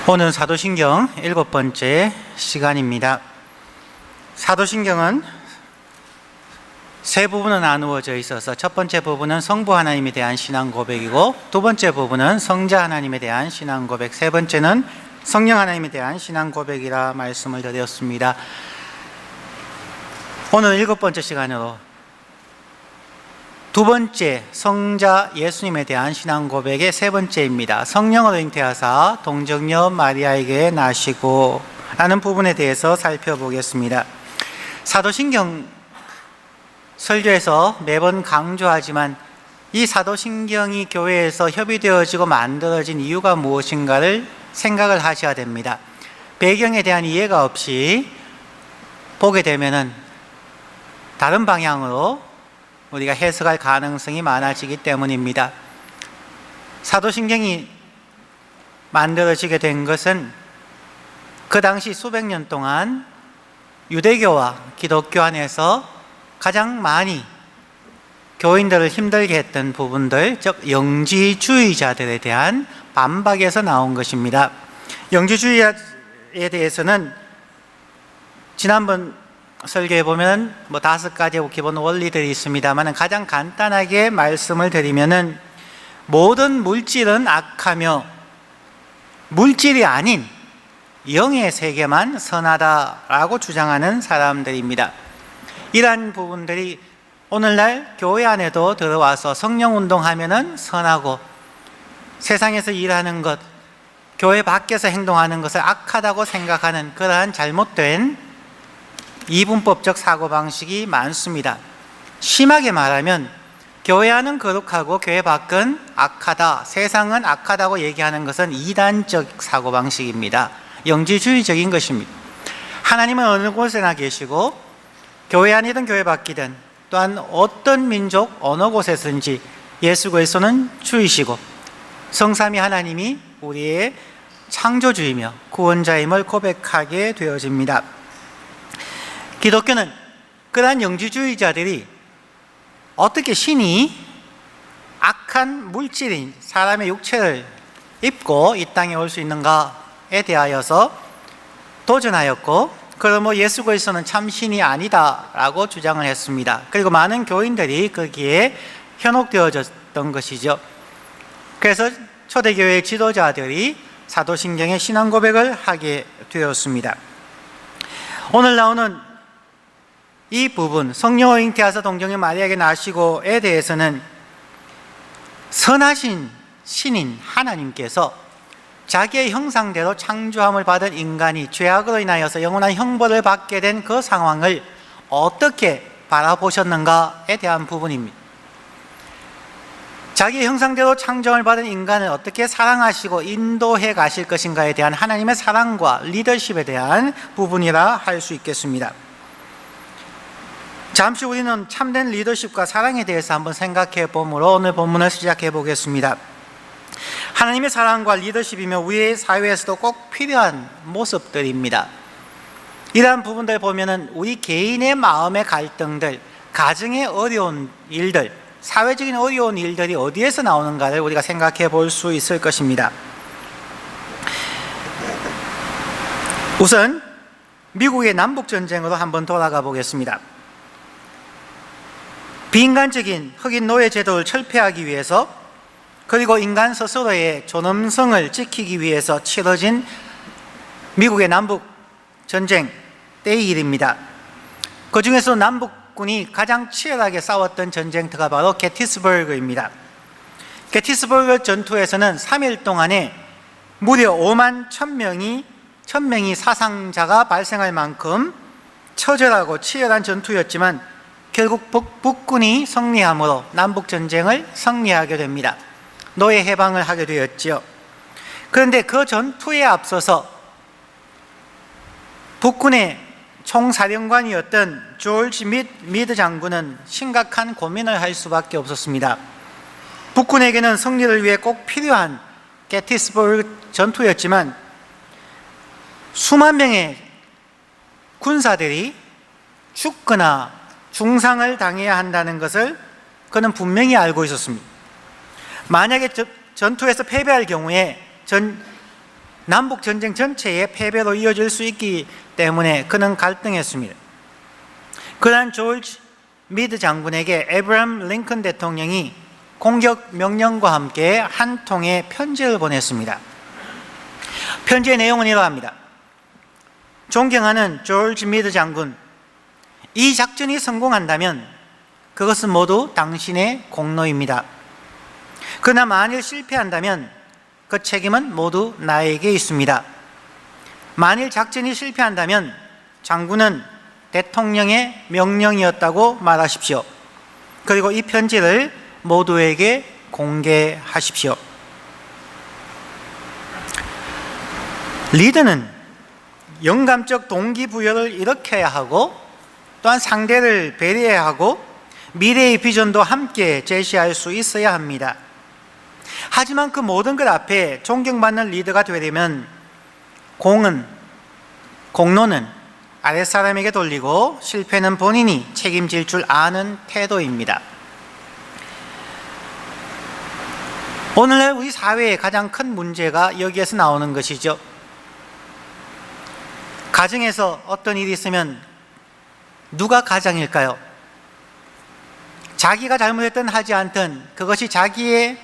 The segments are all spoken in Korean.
오늘 사도신경 7번째 시간입니다. 사도신경은 세 부분으로 나누어져 있어서 첫 번째 부분은 성부 하나님에 대한 신앙 고백이고, 두 번째 부분은 성자 하나님에 대한 신앙 고백, 세 번째는 성령 하나님에 대한 신앙 고백이라 말씀을 드렸습니다. 오늘 7번째 시간으로 두 번째 성자 예수님에 대한 신앙 고백의 세 번째입니다. 성령으로 잉태하사 동정녀 마리아에게 나시고 라는 부분에 대해서 살펴보겠습니다. 사도신경 설교에서 매번 강조하지만 이 사도신경이 교회에서 협의되어지고 만들어진 이유가 무엇인가를 생각을 하셔야 됩니다. 배경에 대한 이해가 없이 보게 되면은 다른 방향으로 우리가 해석할 가능성이 많아지기 때문입니다. 사도신경이 만들어지게 된 것은 그 당시 수백 년 동안 유대교와 기독교 안에서 가장 많이 교인들을 힘들게 했던 부분들, 즉 영지주의자들에 대한 반박에서 나온 것입니다. 영지주의에 대해서는 지난번 설교에 보면 5가지 기본 원리들이 있습니다만, 가장 간단하게 말씀을 드리면은 모든 물질은 악하며 물질이 아닌 영의 세계만 선하다라고 주장하는 사람들입니다. 이러한 부분들이 오늘날 교회 안에도 들어와서 성령 운동하면은 선하고, 세상에서 일하는 것, 교회 밖에서 행동하는 것을 악하다고 생각하는 그러한 잘못된 이분법적 사고방식이 많습니다. 심하게 말하면 교회 안은 거룩하고 교회 밖은 악하다, 세상은 악하다고 얘기하는 것은 이단적 사고방식입니다. 영지주의적인 것입니다. 하나님은 어느 곳에나 계시고 교회 안이든 교회 밖이든 또한 어떤 민족 어느 곳에서든지 예수 그리스도는 주이시고 성삼위 하나님이 우리의 창조주이며 구원자임을 고백하게 되어집니다. 기독교는 그러한 영지주의자들이 어떻게 신이 악한 물질인 사람의 육체를 입고 이 땅에 올 수 있는가에 대하여서 도전하였고, 그러므로 예수 그리스도는 참 신이 아니다라고 주장을 했습니다. 그리고 많은 교인들이 거기에 현혹되어졌던 것이죠. 그래서 초대교회의 지도자들이 사도신경의 신앙 고백을 하게 되었습니다. 오늘 나오는 이 부분, 성령으로 잉태하사 동정녀 마리아에게 나시고에 대해서는 선하신 신인 하나님께서 자기의 형상대로 창조함을 받은 인간이 죄악으로 인하여서 영원한 형벌을 받게 된 그 상황을 어떻게 바라보셨는가에 대한 부분입니다. 자기의 형상대로 창조함을 받은 인간을 어떻게 사랑하시고 인도해 가실 것인가에 대한 하나님의 사랑과 리더십에 대한 부분이라 할 수 있겠습니다. 잠시 우리는 참된 리더십과 사랑에 대해서 한번 생각해 보므로 오늘 본문을 시작해 보겠습니다. 하나님의 사랑과 리더십이며 우리의 사회에서도 꼭 필요한 모습들입니다. 이러한 부분들 보면은 우리 개인의 마음의 갈등들, 가정의 어려운 일들, 사회적인 어려운 일들이 어디에서 나오는가를 우리가 생각해 볼 수 있을 것입니다. 우선 미국의 남북전쟁으로 한번 돌아가 보겠습니다. 비인간적인 흑인 노예 제도를 철폐하기 위해서, 그리고 인간 스스로의 존엄성을 지키기 위해서 치러진 미국의 남북전쟁 때의 일입니다. 그 중에서 남북군이 가장 치열하게 싸웠던 전쟁터가 바로 게티스버그입니다. 게티스버그 전투에서는 3일 동안에 무려 5만 1000명이 사상자가 발생할 만큼 처절하고 치열한 전투였지만 결국 북군이 승리함으로 남북전쟁을 승리하게 됩니다. 노예 해방을 하게 되었지요. 그런데 그 전투에 앞서서 북군의 총사령관이었던 조지 미드 장군은 심각한 고민을 할 수밖에 없었습니다. 북군에게는 승리를 위해 꼭 필요한 게티스버그 전투였지만 수만 명의 군사들이 죽거나 중상을 당해야 한다는 것을 그는 분명히 알고 있었습니다. 만약에 전투에서 패배할 경우에 남북전쟁 전체의 패배로 이어질 수 있기 때문에 그는 갈등했습니다. 그러한 조지 미드 장군에게 에브라함 링컨 대통령이 공격 명령과 함께 한 통의 편지를 보냈습니다. 편지의 내용은 이러합니다. 존경하는 조지 미드 장군, 이 작전이 성공한다면 그것은 모두 당신의 공로입니다. 그러나 만일 실패한다면 그 책임은 모두 나에게 있습니다. 만일 작전이 실패한다면 장군은 대통령의 명령이었다고 말하십시오. 그리고 이 편지를 모두에게 공개하십시오. 리더는 영감적 동기부여를 일으켜야 하고 또한 상대를 배려해야 하고 미래의 비전도 함께 제시할 수 있어야 합니다. 하지만 그 모든 것 앞에 존경받는 리더가 되려면 공로는 아랫사람에게 돌리고 실패는 본인이 책임질 줄 아는 태도입니다. 오늘날 우리 사회의 가장 큰 문제가 여기에서 나오는 것이죠. 가정에서 어떤 일이 있으면 누가 가장일까요? 자기가 잘못했든 하지 않든 그것이 자기의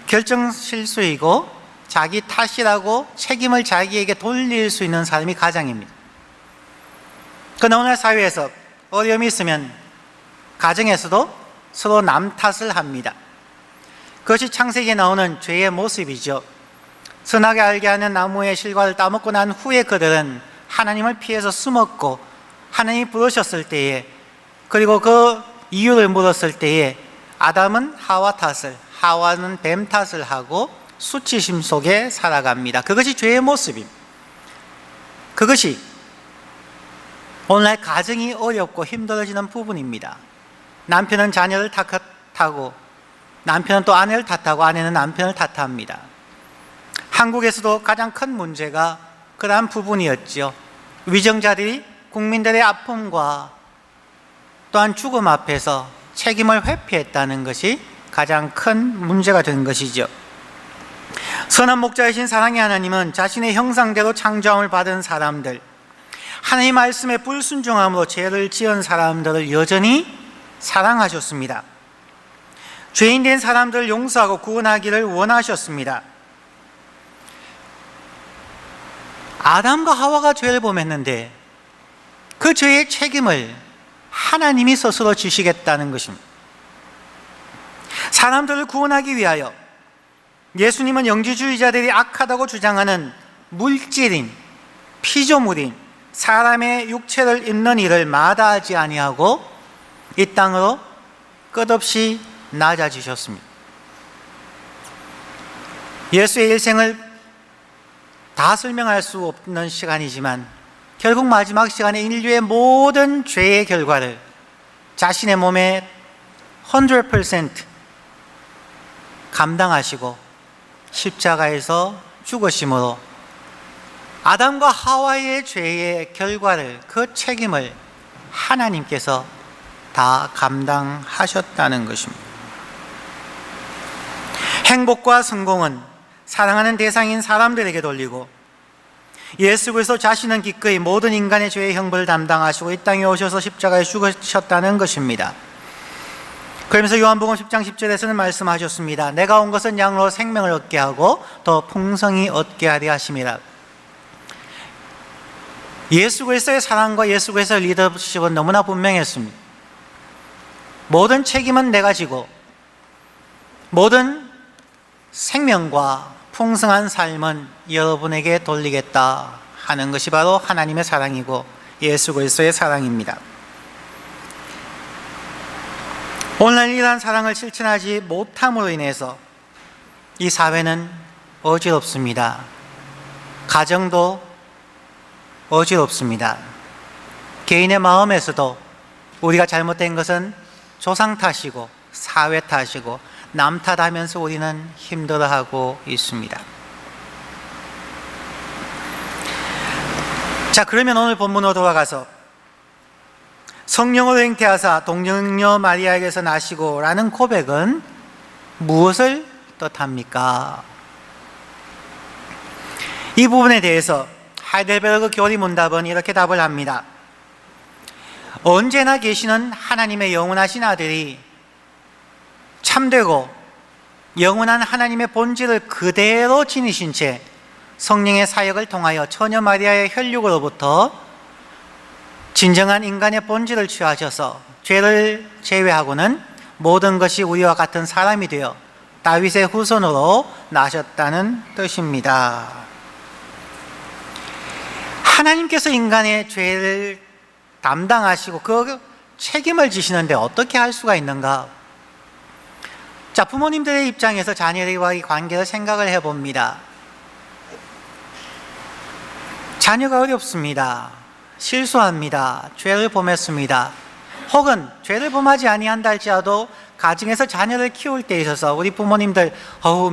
결정 실수이고 자기 탓이라고 책임을 자기에게 돌릴 수 있는 사람이 가장입니다. 그러나 오늘 사회에서 어려움이 있으면 가정에서도 서로 남 탓을 합니다. 그것이 창세기에 나오는 죄의 모습이죠. 선하게 알게 하는 나무의 실과를 따먹고 난 후에 그들은 하나님을 피해서 숨었고 하나님이 부르셨을 때에 그리고 그 이유를 물었을 때에 아담은 하와 탓을, 하와는 뱀 탓을 하고 수치심 속에 살아갑니다. 그것이 죄의 모습입니다. 그것이 오늘날 가정이 어렵고 힘들어지는 부분입니다. 남편은 자녀를 탓하고 남편은 또 아내를 탓하고 아내는 남편을 탓합니다. 한국에서도 가장 큰 문제가 그러한 부분이었죠. 위정자들이 국민들의 아픔과 또한 죽음 앞에서 책임을 회피했다는 것이 가장 큰 문제가 된 것이죠. 선한 목자이신 사랑의 하나님은 자신의 형상대로 창조함을 받은 사람들, 하나님 말씀에 불순종함으로 죄를 지은 사람들을 여전히 사랑하셨습니다. 죄인 된 사람들을 용서하고 구원하기를 원하셨습니다. 아담과 하와가 죄를 범했는데 그 죄의 책임을 하나님이 스스로 지시겠다는 것입니다. 사람들을 구원하기 위하여 예수님은 영지주의자들이 악하다고 주장하는 물질인, 피조물인 사람의 육체를 입는 일을 마다하지 아니하고 이 땅으로 끝없이 낮아지셨습니다. 예수의 일생을 다 설명할 수 없는 시간이지만 결국 마지막 시간에 인류의 모든 죄의 결과를 자신의 몸에 100% 감당하시고 십자가에서 죽으심으로 아담과 하와의 죄의 결과를, 그 책임을 하나님께서 다 감당하셨다는 것입니다. 행복과 성공은 사랑하는 대상인 사람들에게 돌리고 예수 그리스도 자신은 기꺼이 모든 인간의 죄의 형벌을 담당하시고 이 땅에 오셔서 십자가에 죽으셨다는 것입니다. 그러면서 요한복음 10장 10절에서는 말씀하셨습니다. 내가 온 것은 양으로 생명을 얻게 하고 더 풍성히 얻게 하려 하심이라. 예수 그리스도의 사랑과 예수 그리스도의 리더십은 너무나 분명했습니다. 모든 책임은 내가 지고 모든 생명과 풍성한 삶은 여러분에게 돌리겠다 하는 것이 바로 하나님의 사랑이고 예수 그리스도의 사랑입니다. 오늘날 이러한 사랑을 실천하지 못함으로 인해서 이 사회는 어지럽습니다. 가정도 어지럽습니다. 개인의 마음에서도 우리가 잘못된 것은 조상 탓이고 사회 탓이고 남 탓하면서 우리는 힘들어하고 있습니다. 자, 그러면 오늘 본문으로 돌아가서 성령으로 잉태하사 동정녀 마리아에게서 나시고 라는 고백은 무엇을 뜻합니까? 이 부분에 대해서 하이델베르그 교리 문답은 이렇게 답을 합니다. 언제나 계시는 하나님의 영원하신 아들이 참되고 영원한 하나님의 본질을 그대로 지니신 채 성령의 사역을 통하여 처녀 마리아의 혈육으로부터 진정한 인간의 본질을 취하셔서 죄를 제외하고는 모든 것이 우리와 같은 사람이 되어 다윗의 후손으로 나셨다는 뜻입니다. 하나님께서 인간의 죄를 담당하시고 그 책임을 지시는데 어떻게 할 수가 있는가? 자, 부모님들의 입장에서 자녀와의 관계를 생각을 해봅니다. 자녀가 어렵습니다. 실수합니다. 죄를 범했습니다. 혹은 죄를 범하지 아니한다 할지라도 가정에서 자녀를 키울 때 있어서 우리 부모님들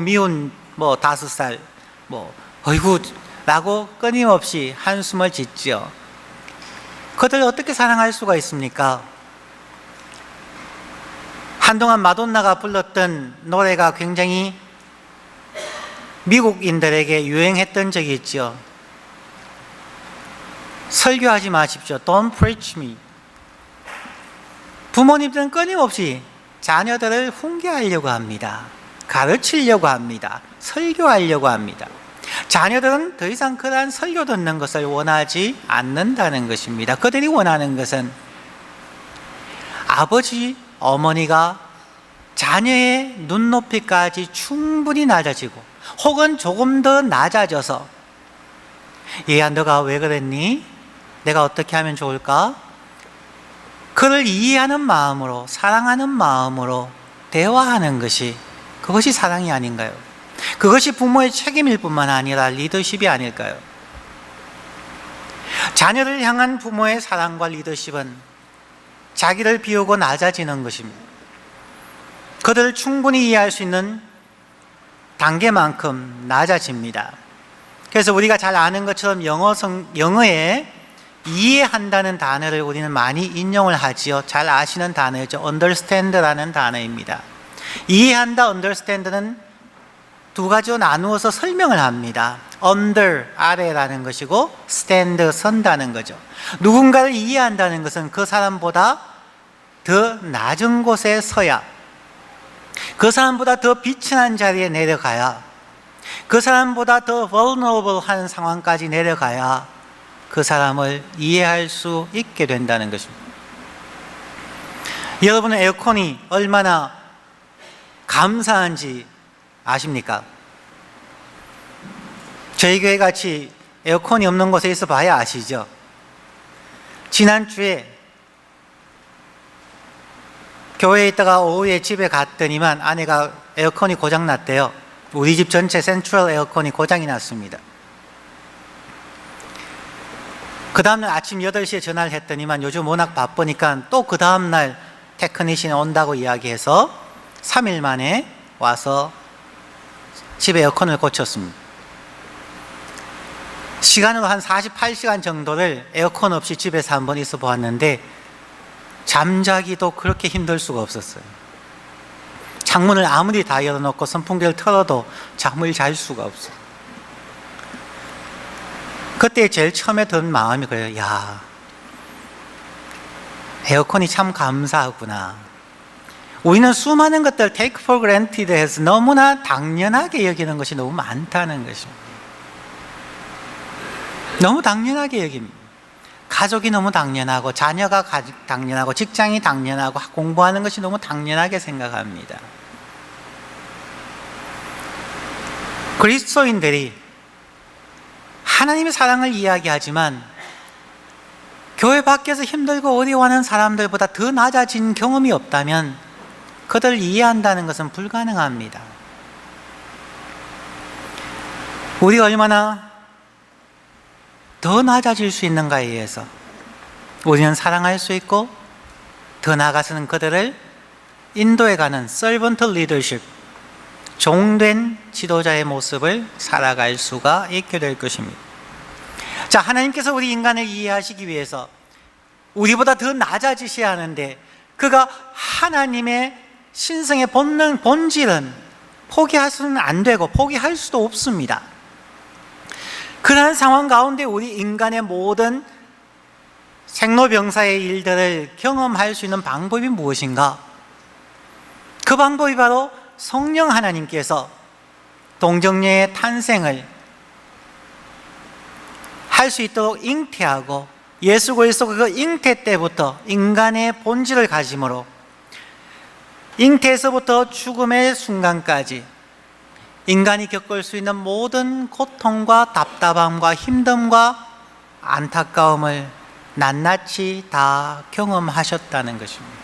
미운 5살 어이구 라고 끊임없이 한숨을 짓지요. 그들을 어떻게 사랑할 수가 있습니까? 한동안 마돈나가 불렀던 노래가 굉장히 미국인들에게 유행했던 적이 있죠. 설교하지 마십시오. Don't preach me. 부모님들은 끊임없이 자녀들을 훈계하려고 합니다. 가르치려고 합니다. 설교하려고 합니다. 자녀들은 더 이상 그러한 설교 듣는 것을 원하지 않는다는 것입니다. 그들이 원하는 것은 아버지, 어머니가 자녀의 눈높이까지 충분히 낮아지고 혹은 조금 더 낮아져서 얘야 너가 왜 그랬니? 내가 어떻게 하면 좋을까? 그를 이해하는 마음으로 사랑하는 마음으로 대화하는 것이 그것이 사랑이 아닌가요? 그것이 부모의 책임일 뿐만 아니라 리더십이 아닐까요? 자녀를 향한 부모의 사랑과 리더십은 자기를 비우고 낮아지는 것입니다. 그들을 충분히 이해할 수 있는 단계만큼 낮아집니다. 그래서 우리가 잘 아는 것처럼 영어에 이해한다는 단어를 우리는 많이 인용을 하지요. 잘 아시는 단어죠. understand라는 단어입니다. 이해한다, understand는 두 가지로 나누어서 설명을 합니다. under, 아래라는 것이고 stand, 선다는 거죠. 누군가를 이해한다는 것은 그 사람보다 더 낮은 곳에 서야, 그 사람보다 더 비천한 자리에 내려가야, 그 사람보다 더 vulnerable한 상황까지 내려가야 그 사람을 이해할 수 있게 된다는 것입니다. 여러분은 에어컨이 얼마나 감사한지 아십니까? 저희 교회 같이 에어컨이 없는 곳에 있어 봐야 아시죠? 지난주에 교회에 있다가 오후에 집에 갔더니만 아내가 에어컨이 고장났대요. 우리 집 전체 센트럴 에어컨이 고장이 났습니다. 그 다음날 아침 8시에 전화를 했더니만 요즘 워낙 바쁘니까 또 그 다음날 테크니션이 온다고 이야기해서 3일 만에 와서 집에 에어컨을 고쳤습니다. 시간으로 한 48시간 정도를 에어컨 없이 집에서 한번 있어 보았는데 잠자기도 그렇게 힘들 수가 없었어요. 창문을 아무리 다 열어놓고 선풍기를 틀어도 잠을 잘 수가 없어요. 그때 제일 처음에 든 마음이 그래요. 야, 에어컨이 참 감사하구나. 우리는 수많은 것들 take for granted 해서 너무나 당연하게 여기는 것이 너무 많다는 것입니다. 너무 당연하게 여깁니다. 가족이 너무 당연하고 자녀가 당연하고 직장이 당연하고 공부하는 것이 너무 당연하게 생각합니다. 그리스도인들이 하나님의 사랑을 이야기하지만 교회 밖에서 힘들고 어려워하는 사람들보다 더 낮아진 경험이 없다면 그들을 이해한다는 것은 불가능합니다. 우리가 얼마나 더 낮아질 수 있는가에 의해서 우리는 사랑할 수 있고 더 나아가서는 그들을 인도해가는 servant leadership, 종된 지도자의 모습을 살아갈 수가 있게 될 것입니다. 자, 하나님께서 우리 인간을 이해하시기 위해서 우리보다 더 낮아지셔야 하는데 그가 하나님의 신성의 본질은 포기할 수는 안 되고 포기할 수도 없습니다. 그러한 상황 가운데 우리 인간의 모든 생로병사의 일들을 경험할 수 있는 방법이 무엇인가? 그 방법이 바로 성령 하나님께서 동정녀의 탄생을 할 수 있도록 잉태하고 예수 그리스도 그 잉태 때부터 인간의 본질을 가짐으로 잉태에서부터 죽음의 순간까지 인간이 겪을 수 있는 모든 고통과 답답함과 힘듦과 안타까움을 낱낱이 다 경험하셨다는 것입니다.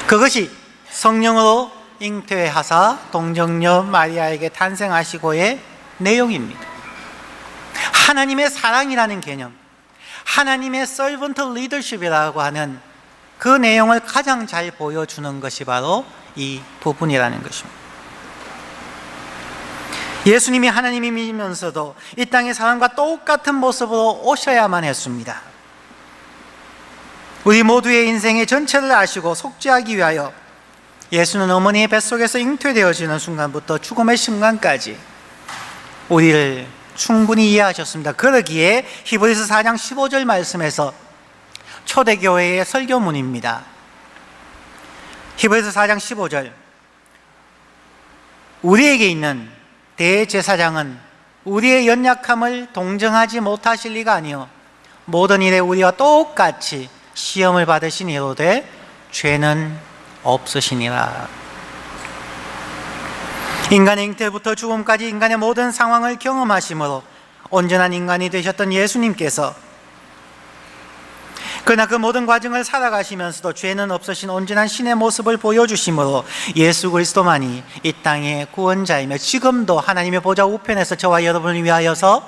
그것이 성령으로 잉태하사 동정녀 마리아에게 탄생하시고의 내용입니다. 하나님의 사랑이라는 개념, 하나님의 서번트 리더십이라고 하는 그 내용을 가장 잘 보여주는 것이 바로 이 부분이라는 것입니다. 예수님이 하나님이면서도 이 땅의 사람과 똑같은 모습으로 오셔야만 했습니다. 우리 모두의 인생의 전체를 아시고 속죄하기 위하여 예수는 어머니의 뱃속에서 잉태되어지는 순간부터 죽음의 순간까지 우리를 충분히 이해하셨습니다. 그러기에 히브리서 4장 15절 말씀에서 초대교회의 설교문입니다. 히브리서 4장 15절, 우리에게 있는 대제사장은 우리의 연약함을 동정하지 못하실 리가 아니요 모든 일에 우리와 똑같이 시험을 받으시니로되 죄는 없으시니라. 인간의 잉태부터 죽음까지 인간의 모든 상황을 경험하심으로 온전한 인간이 되셨던 예수님께서 그러나 그 모든 과정을 살아가시면서도 죄는 없으신 온전한 신의 모습을 보여주심으로 예수 그리스도만이 이 땅의 구원자이며 지금도 하나님의 보좌 우편에서 저와 여러분을 위하여서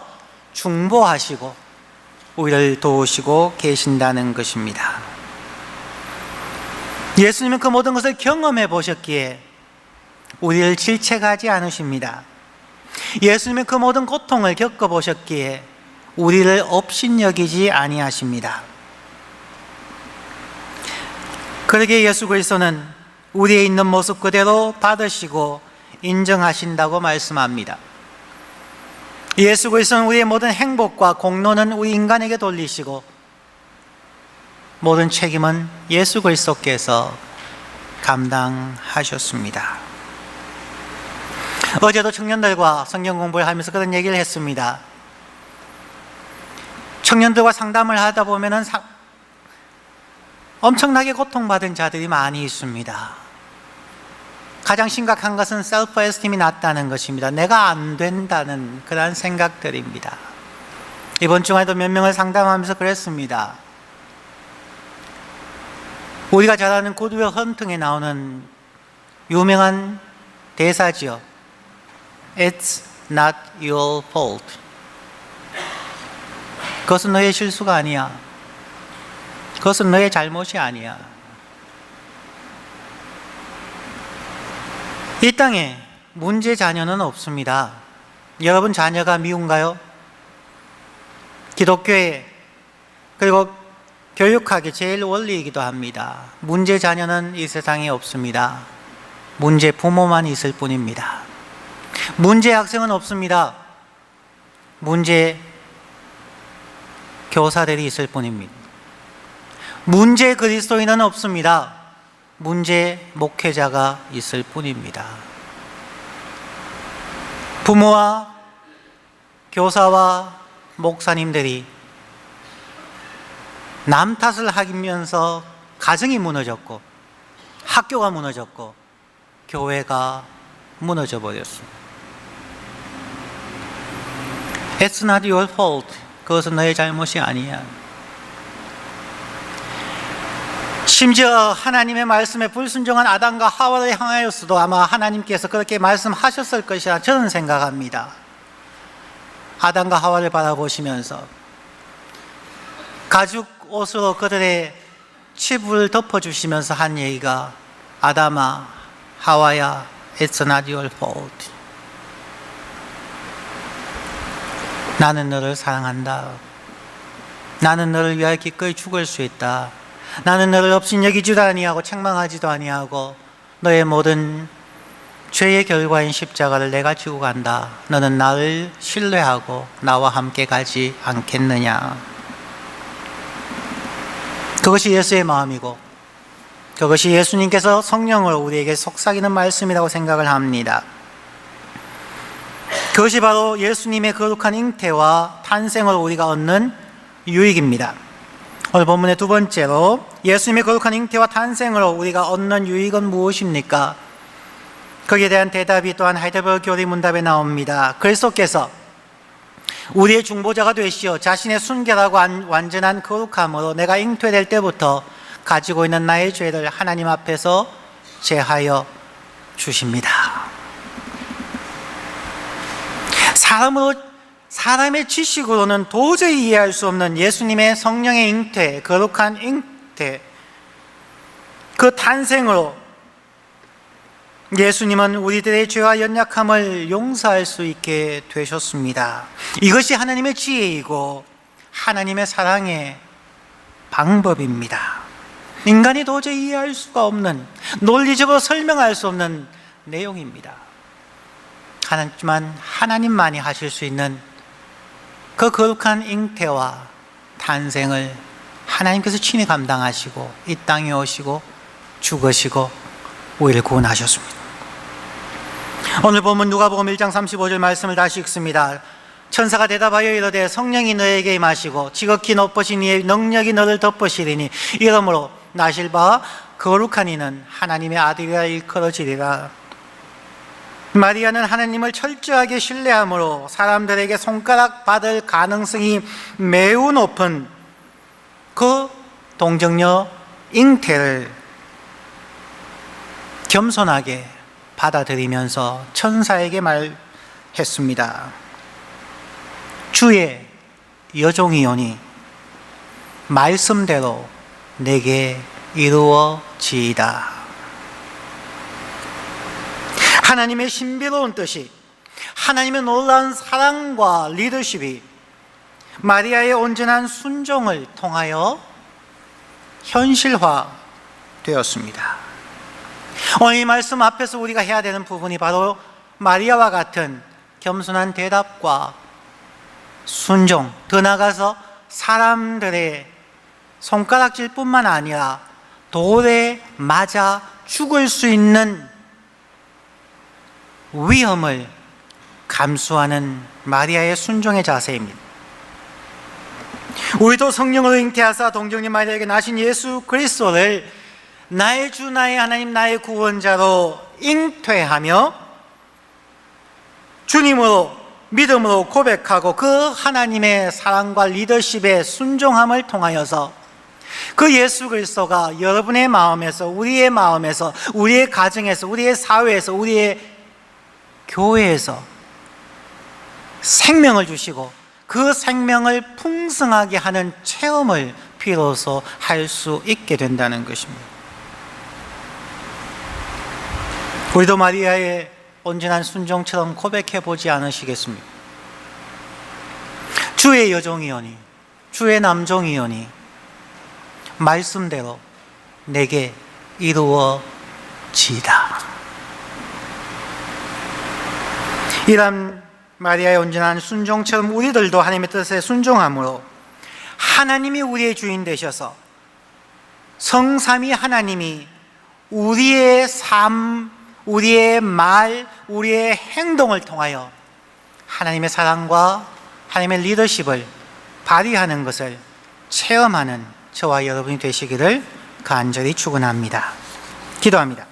중보하시고 우리를 도우시고 계신다는 것입니다. 예수님은 그 모든 것을 경험해 보셨기에 우리를 질책하지 않으십니다. 예수님은 그 모든 고통을 겪어보셨기에 우리를 업신여기지 아니하십니다. 그러기에 예수 그리스도는 우리의 있는 모습 그대로 받으시고 인정하신다고 말씀합니다. 예수 그리스도는 우리의 모든 행복과 공로는 우리 인간에게 돌리시고 모든 책임은 예수 그리스도께서 감당하셨습니다. 어제도 청년들과 성경 공부를 하면서 그런 얘기를 했습니다. 청년들과 상담을 하다 보면은 엄청나게 고통받은 자들이 많이 있습니다. 가장 심각한 것은 셀프 에스팀이 낮다는 것입니다. 내가 안 된다는 그런 생각들입니다. 이번 주간에도 몇 명을 상담하면서 그랬습니다. 우리가 잘 아는 굿윌 헌팅에 나오는 유명한 대사지요. It's not your fault. 그것은 너의 실수가 아니야. 그것은 너의 잘못이 아니야. 이 땅에 문제 자녀는 없습니다. 여러분 자녀가 미운가요? 기독교에 그리고 교육학의 제일 원리이기도 합니다. 문제 자녀는 이 세상에 없습니다. 문제 부모만 있을 뿐입니다. 문제 학생은 없습니다. 문제 교사들이 있을 뿐입니다. 문제 그리스도인은 없습니다. 문제 목회자가 있을 뿐입니다. 부모와 교사와 목사님들이 남 탓을 하면서 가정이 무너졌고 학교가 무너졌고 교회가 무너져 버렸습니다. It's not your fault. 그것은 너의 잘못이 아니야. 심지어 하나님의 말씀에 불순종한 아담과 하와를 향하여서도 아마 하나님께서 그렇게 말씀하셨을 것이라 저는 생각합니다. 아담과 하와를 바라보시면서 가죽 옷으로 그들의 치부를 덮어주시면서 한 얘기가 아담아, 하와야, It's not your fault. 나는 너를 사랑한다. 나는 너를 위하여 기꺼이 죽을 수 있다. 나는 너를 업신여기지도 아니하고 책망하지도 아니하고 너의 모든 죄의 결과인 십자가를 내가 지고 간다. 너는 나를 신뢰하고 나와 함께 가지 않겠느냐. 그것이 예수의 마음이고 그것이 예수님께서 성령으로 우리에게 속삭이는 말씀이라고 생각을 합니다. 그것이 바로 예수님의 거룩한 잉태와 탄생으로 우리가 얻는 유익입니다. 오늘 본문의 두 번째로 예수님의 거룩한 잉태와 탄생으로 우리가 얻는 유익은 무엇입니까? 거기에 대한 대답이 또한 하이델베르그 교리 문답에 나옵니다. 그리스도께서 우리의 중보자가 되시어 자신의 순결하고 완전한 거룩함으로 내가 잉태될 때부터 가지고 있는 나의 죄를 하나님 앞에서 제하여 주십니다. 사람의 지식으로는 도저히 이해할 수 없는 예수님의 성령의 잉태, 거룩한 잉태, 그 탄생으로 예수님은 우리들의 죄와 연약함을 용서할 수 있게 되셨습니다. 이것이 하나님의 지혜이고 하나님의 사랑의 방법입니다. 인간이 도저히 이해할 수가 없는, 논리적으로 설명할 수 없는 내용입니다. 하지만 하나님만이 하실 수 있는 그 거룩한 잉태와 탄생을 하나님께서 친히 감당하시고 이 땅에 오시고 죽으시고 우리를 구원하셨습니다. 오늘 본문 누가복음 1장 35절 말씀을 다시 읽습니다. 천사가 대답하여 이르되 성령이 너에게 임하시고 지극히 높으신 이의 능력이 너를 덮으시리니 이러므로 나실 바 거룩한 이는 하나님의 아들이라 일컬어지리라. 마리아는 하나님을 철저하게 신뢰함으로 사람들에게 손가락 받을 가능성이 매우 높은 그 동정녀 잉태를 겸손하게 받아들이면서 천사에게 말했습니다. 주의 여종이오니 말씀대로 내게 이루어지이다. 하나님의 신비로운 뜻이, 하나님의 놀라운 사랑과 리더십이 마리아의 온전한 순종을 통하여 현실화되었습니다. 오늘 이 말씀 앞에서 우리가 해야 되는 부분이 바로 마리아와 같은 겸손한 대답과 순종, 더 나아가서 사람들의 손가락질뿐만 아니라 돌에 맞아 죽을 수 있는 위험을 감수하는 마리아의 순종의 자세입니다. 우리도 성령으로 잉태하사 동정녀 마리아에게 나신 예수 그리스도를 나의 주, 나의 하나님, 나의 구원자로 잉태하며 주님으로 믿음으로 고백하고 그 하나님의 사랑과 리더십의 순종함을 통하여서 그 예수 그리스도가 여러분의 마음에서, 우리의 마음에서, 우리의 가정에서, 우리의 사회에서, 우리의 교회에서 생명을 주시고 그 생명을 풍성하게 하는 체험을 비로소 할 수 있게 된다는 것입니다. 우리도 마리아의 온전한 순종처럼 고백해 보지 않으시겠습니까? 주의 여종이오니, 주의 남종이오니 말씀대로 내게 이루어지이다. 이런 마리아의 온전한 순종처럼 우리들도 하나님의 뜻에 순종함으로 하나님이 우리의 주인 되셔서 성삼위 하나님이 우리의 삶, 우리의 말, 우리의 행동을 통하여 하나님의 사랑과 하나님의 리더십을 발휘하는 것을 체험하는 저와 여러분이 되시기를 간절히 축원합니다. 기도합니다.